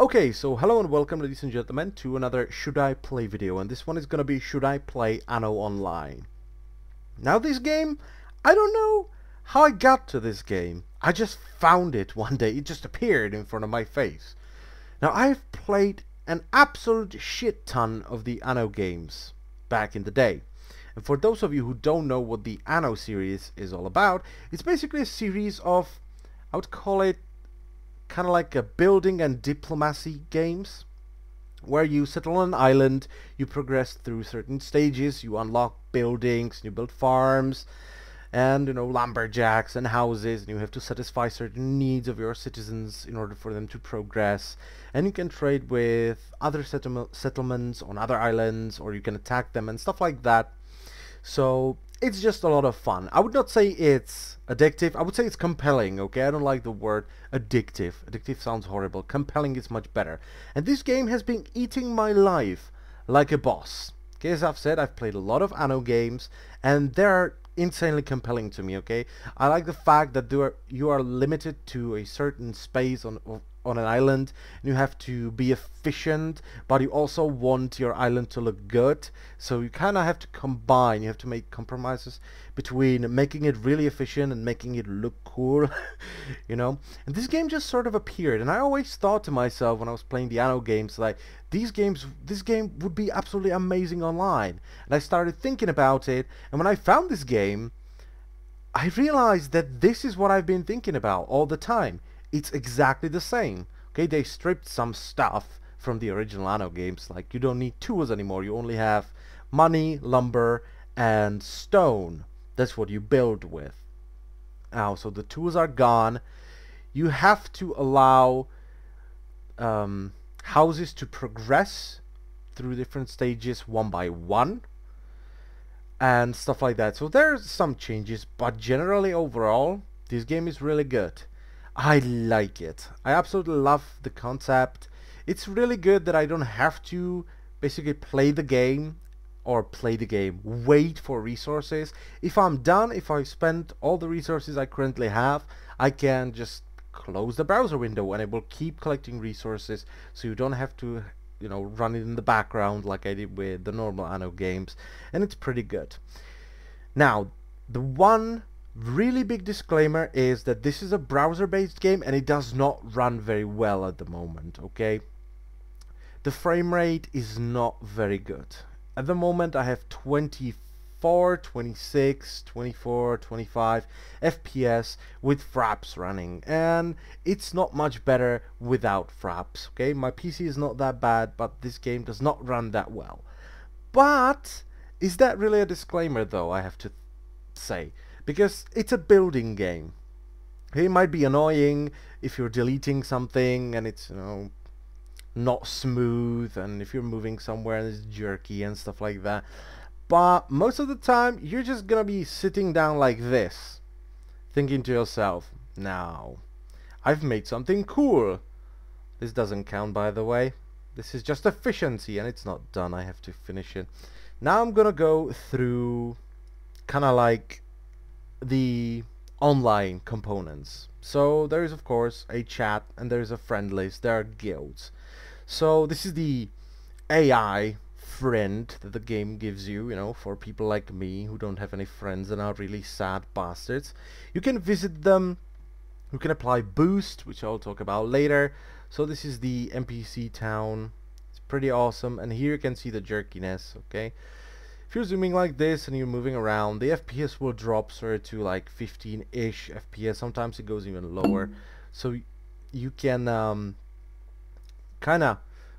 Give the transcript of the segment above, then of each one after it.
Okay, so hello and welcome, ladies and gentlemen, to another Should I Play video, and this one is gonna be Should I Play Anno Online. Now this game, I don't know how I got to this game. I just found it one day, it just appeared in front of my face. Now I've played an absolute shit ton of the Anno games back in the day. And for those of you who don't know what the Anno series is all about, it's basically a series of, I would call it, kind of like a building and diplomacy games where you settle on an island, you progress through certain stages, you unlock buildings, you build farms and lumberjacks and houses, and you have to satisfy certain needs of your citizens in order for them to progress. And you can trade with other settlements on other islands, or you can attack them and stuff like that. So it's just a lot of fun. I would not say it's addictive. I would say it's compelling, okay? I don't like the word addictive. Addictive sounds horrible. Compelling is much better. And this game has been eating my life like a boss. Okay, as I've said, I've played a lot of Anno games, and they're insanely compelling to me, okay? I like the fact that you are limited to a certain space on an island, and you have to be efficient, but you also want your island to look good. So you kind of have to combine, you have to make compromises between making it really efficient and making it look cool. And this game just sort of appeared, and I always thought to myself when I was playing the Anno games, like, this game would be absolutely amazing online. And I started thinking about it, and when I found this game, I realized that this is what I've been thinking about all the time. It's exactly the same. Okay, they stripped some stuff from the original Anno games, like you don't need tools anymore, you only have money, lumber, and stone. That's what you build with. Now, so the tools are gone. You have to allow houses to progress through different stages one by one and stuff like that. So there's some changes, but generally overall this game is really good. I like it. I absolutely love the concept. It's really good that I don't have to basically play the game, wait for resources. If I'm done, if I've spent all the resources I currently have, I can just close the browser window and it will keep collecting resources, so you don't have to run it in the background like I did with the normal Anno games, and it's pretty good. Now, the one really big disclaimer is that this is a browser-based game and it does not run very well at the moment, okay? The frame rate is not very good. At the moment I have 24, 26, 24, 25 FPS with fraps running, and it's not much better without fraps, okay? My PC is not that bad, but this game does not run that well. But is that really a disclaimer though, I have to say? Because it's a building game. It might be annoying if you're deleting something and it's not smooth, and if you're moving somewhere and it's jerky and stuff like that. But most of the time you're just gonna be sitting down like this, thinking to yourself, now I've made something cool. This doesn't count, by the way. This is just efficiency, and it's not done. I have to finish it. Now I'm gonna go through kinda like the online components. So there is of course a chat, and there is a friend list, there are guilds. So this is the AI friend that the game gives you, for people like me who don't have any friends and are really sad bastards. You can visit them, you can apply boost, which I'll talk about later. So this is the Mpc Town. It's pretty awesome, and here you can see the jerkiness, okay? If you're zooming like this and you're moving around, the FPS will drop sort of to like 15-ish FPS. Sometimes it goes even lower. So you can kind of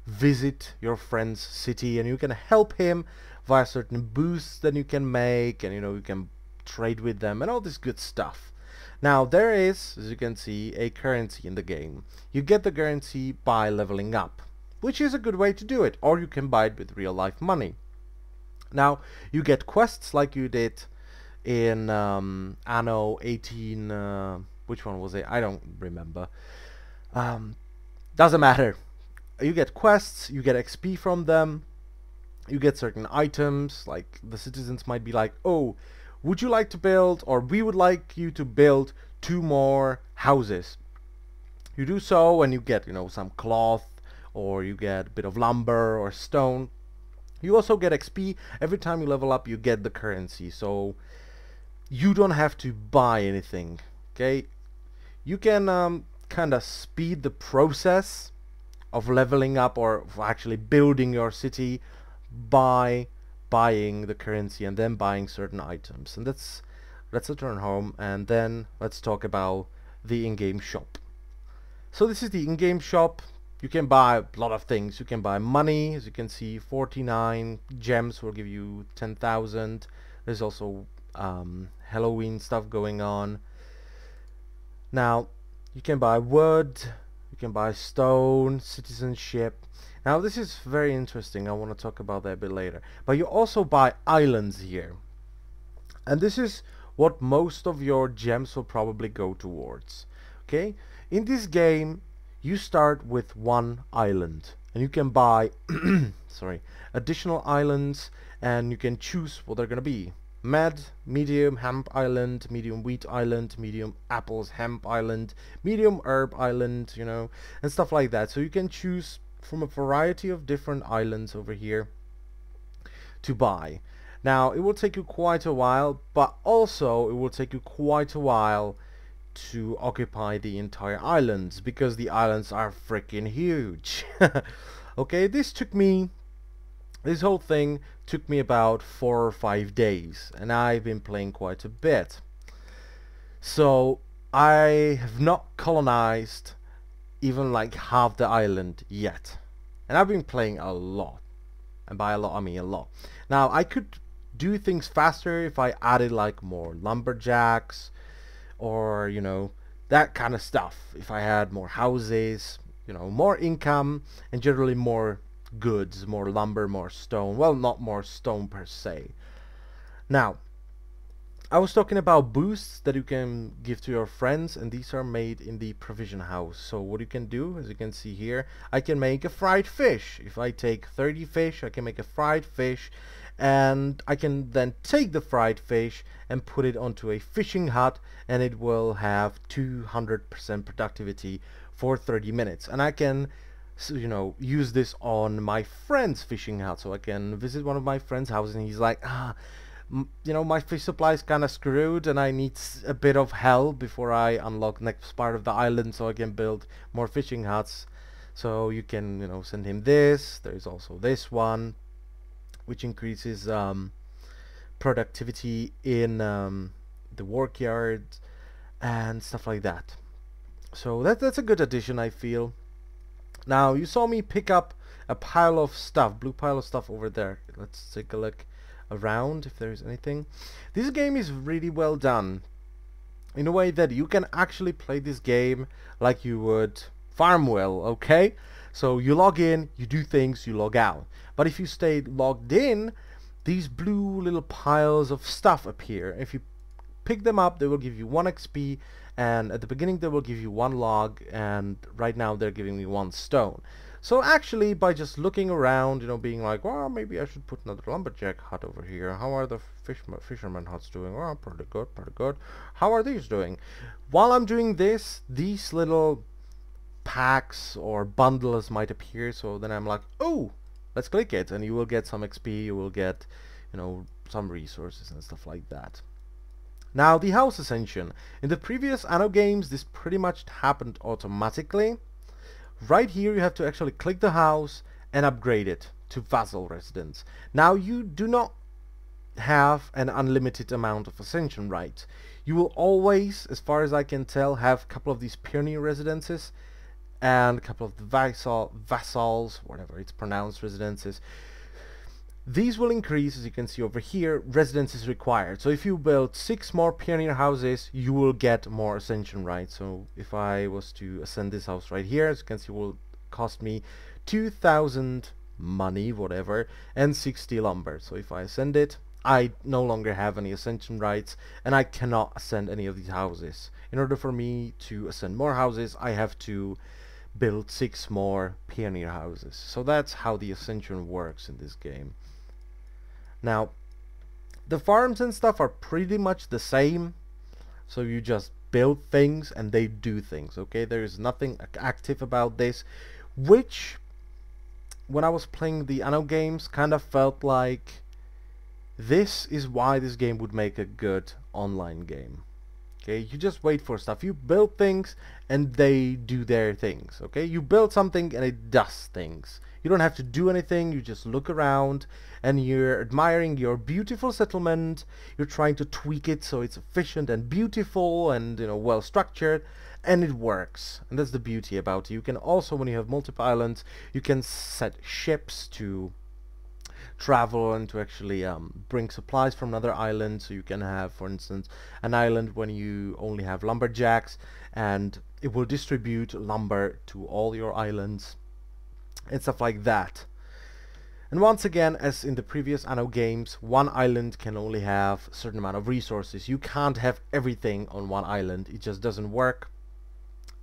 visit your friend's city, and you can help him via certain boosts that you can make, and you can trade with them and all this good stuff. Now there is, as you can see, a currency in the game. You get the currency by leveling up, which is a good way to do it, or you can buy it with real life money. Now, you get quests like you did in Anno 18, which one was it? I don't remember. Doesn't matter. You get quests, you get XP from them, you get certain items, like the citizens might be like, oh, would you like to build, or we would like you to build 2 more houses. You do so and you get, some cloth or you get a bit of lumber or stone. You also get XP. Every time you level up, you get the currency, so you don't have to buy anything. Okay, you can kind of speed the process of leveling up or actually building your city by buying the currency and then buying certain items. And let's return home, and then let's talk about the in-game shop. So this is the in-game shop. You can buy a lot of things. You can buy money, as you can see, 49 gems will give you 10,000. There's also Halloween stuff going on. Now you can buy wood, you can buy stone, citizenship. Now this is very interesting. I want to talk about that a bit later. But you also buy islands here, and this is what most of your gems will probably go towards. Okay, in this game you start with one island, and you can buy sorry, additional islands, and you can choose what they're gonna be. Medium hemp island, medium wheat island, medium apples hemp island, medium herb island, you know, and stuff like that. So you can choose from a variety of different islands over here to buy. Now it will take you quite a while, but also it will take you quite a while to occupy the entire islands, because the islands are freaking huge. Okay, this whole thing took me about 4 or 5 days, and I've been playing quite a bit. So I have not colonized even like half the island yet, and I've been playing a lot, and by a lot I mean a lot. Now I could do things faster if I added like more lumberjacks, or you know, that kind of stuff. If I had more houses, you know, more income, and generally more goods, more lumber, more stone. Well, not more stone per se. Now I was talking about boosts that you can give to your friends, and these are made in the provision house. So what you can do, as you can see here, I can make a fried fish. If I take 30 fish, I can make a fried fish, and I can then take the fried fish and put it onto a fishing hut, and it will have 200% productivity for 30 minutes. And I can, so, you know, use this on my friend's fishing hut. So I can visit one of my friend's houses, and he's like, you know, my fish supply is kind of screwed, and I need a bit of help before I unlock next part of the island, so I can build more fishing huts. So you can, you know, send him this. There's also this one, which increases productivity in the workyard and stuff like that. So that's a good addition, I feel. Now you saw me pick up a pile of stuff, blue pile of stuff over there. Let's take a look around if there's anything. This game is really well done in a way that you can actually play this game like you would Farmwell, okay? So you log in, you do things, you log out. But if you stay logged in, these blue little piles of stuff appear. If you pick them up, they will give you 1 XP, and at the beginning they will give you 1 log, and right now they're giving me 1 stone. So actually, by just looking around, you know, being like, well, maybe I should put another lumberjack hut over here. How are the fisherman huts doing? Well, pretty good, pretty good. How are these doing? While I'm doing this, these little packs or bundles might appear, so then I'm like, oh, let's click it, and you will get some XP, you will get, you know, some resources and stuff like that. Now, the house ascension. In the previous Anno games, this pretty much happened automatically. Right here, you have to actually click the house and upgrade it to vassal residence. Now, you do not have an unlimited amount of ascension rights. You will always, as far as I can tell, have a couple of these pioneer residences and a couple of the vassals, whatever it's pronounced, residences. These will increase, as you can see over here, residences required. So if you build 6 more pioneer houses, you will get more ascension rights. So if I was to ascend this house right here, as you can see, it will cost me 2,000 money, whatever, and 60 lumber. So if I ascend it, I no longer have any ascension rights, and I cannot ascend any of these houses. In order for me to ascend more houses, I have to build 6 more pioneer houses. So that's how the ascension works in this game. Now, the farms and stuff are pretty much the same. So you just build things and they do things, okay? There is nothing active about this, which when I was playing the Anno games, kind of felt like this is why this game would make a good online game. Okay, you just wait for stuff. You build things and they do their things. Okay, you build something and it does things. You don't have to do anything. You just look around and you're admiring your beautiful settlement. You're trying to tweak it so it's efficient and beautiful and, you know, well structured, and it works. And that's the beauty about it. You can also, when you have multiple islands, you can set ships to travel and to actually bring supplies from another island. So you can have, for instance, an island when you only have lumberjacks, and it will distribute lumber to all your islands and stuff like that. And once again, as in the previous Anno games, one island can only have a certain amount of resources. You can't have everything on one island. It just doesn't work.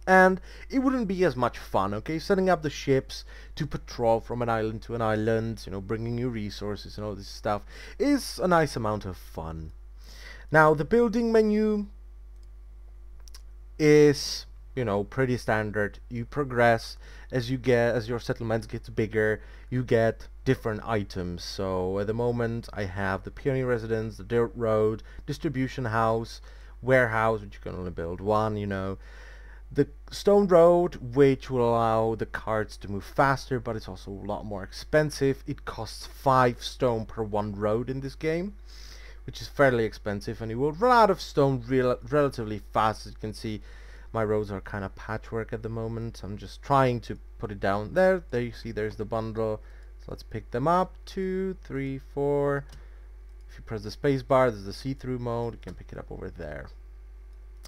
And it wouldn't be as much fun, okay? Setting up the ships to patrol from an island to an island, you know, bringing you resources and all this stuff is a nice amount of fun. Now, the building menu is, you know, pretty standard. You progress as your settlements get bigger, you get different items. So at the moment I have the peony residence, the dirt road, distribution house, warehouse, which you can only build one, you know, the stone road, which will allow the carts to move faster, but it's also a lot more expensive. It costs 5 stone per one road in this game, which is fairly expensive, and you will run out of stone relatively fast. As you can see, my roads are kind of patchwork at the moment. I'm just trying to put it down there. There you see there's the bundle. So let's pick them up. 2, 3, 4. If you press the space bar, there's the see-through mode. You can pick it up over there.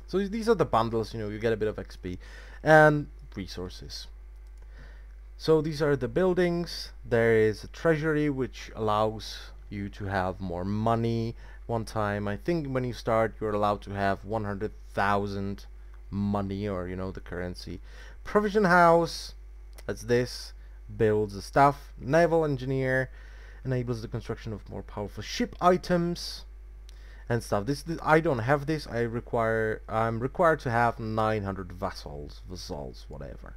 So these are the bundles, you know, you get a bit of XP and resources. So these are the buildings. There is a treasury which allows you to have more money. One time, I think when you start, you're allowed to have 100,000 money, or, you know, the currency. Provision house, that's this, builds the stuff. Naval engineer enables the construction of more powerful ship items and stuff. This I don't have this. I'm required to have 900 vassals, whatever.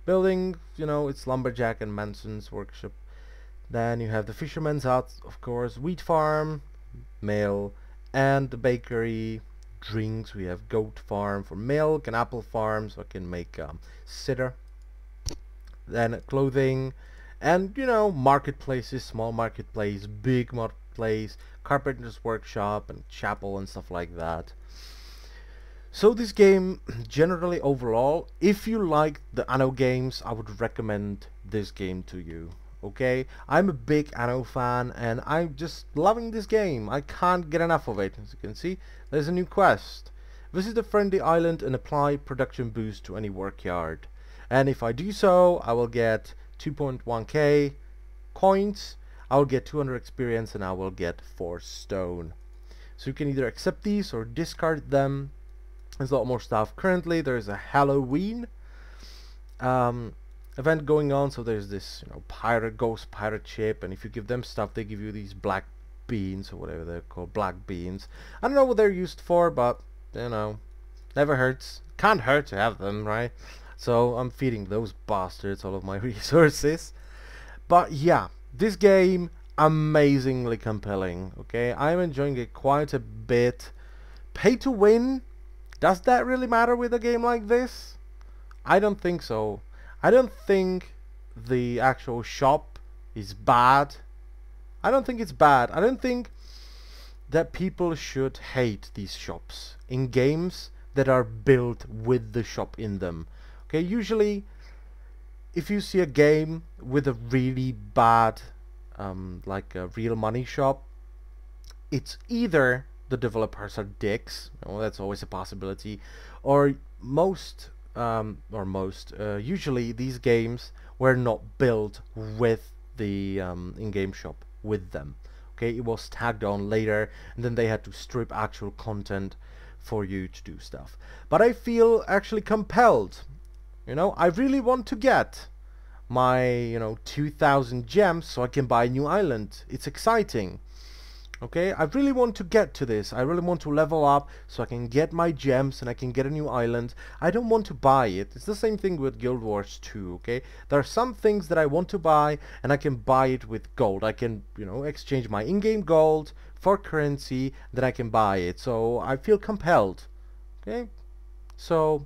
Building, you know, it's lumberjack and Manson's workshop. Then you have the fisherman's hut, of course, wheat farm, mill, and the bakery. Drinks, we have goat farm for milk, and apple farm, so I can make cider. Then clothing, and, you know, marketplaces, small marketplace, big marketplace, carpenter's workshop and chapel and stuff like that. So this game, generally overall, if you like the Anno games, I would recommend this game to you. Okay, I'm a big Anno fan and I'm just loving this game. I can't get enough of it. As you can see, there's a new quest. Visit a friendly island and apply production boost to any workyard. And if I do so, I will get 2.1k coins, I will get 200 experience, and I will get 4 stone. So you can either accept these or discard them. There's a lot more stuff. Currently there's a Halloween event going on, so there's this, you know, ghost pirate ship, and if you give them stuff, they give you these black beans, or whatever they're called, black beans. I don't know what they're used for, but, you know, never hurts. Can't hurt to have them, right? So I'm feeding those bastards all of my resources. But yeah, this game, amazingly compelling. Okay, I'm enjoying it quite a bit. Pay to win, does that really matter with a game like this? I don't think so. I don't think the actual shop is bad. I don't think it's bad. I don't think that people should hate these shops in games that are built with the shop in them. Okay, usually if you see a game with a really bad like a real money shop, it's either the developers are dicks, you know, that's always a possibility, or usually these games were not built with the in-game shop with them. Okay, it was tagged on later, and then they had to strip actual content for you to do stuff. But I feel actually compelled. You know, I really want to get my, you know, 2,000 gems so I can buy a new island. It's exciting. Okay, I really want to get to this. I really want to level up so I can get my gems and I can get a new island. I don't want to buy it. It's the same thing with Guild Wars 2, okay? There are some things that I want to buy and I can buy it with gold. I can, you know, exchange my in-game gold for currency, then I can buy it. So I feel compelled, okay? So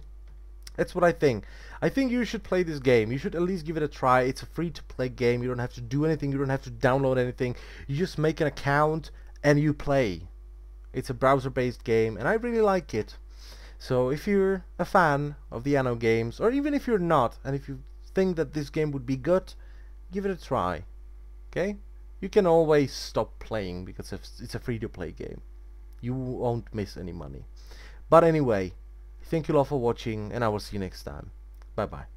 that's what I think. I think you should play this game. You should at least give it a try. It's a free-to-play game. You don't have to do anything. You don't have to download anything. You just make an account and you play. It's a browser-based game, and I really like it. So if you're a fan of the Anno games, or even if you're not, and if you think that this game would be good, give it a try. Okay? You can always stop playing because it's a free-to-play game. You won't miss any money. But anyway, thank you all for watching, and I will see you next time. Bye bye.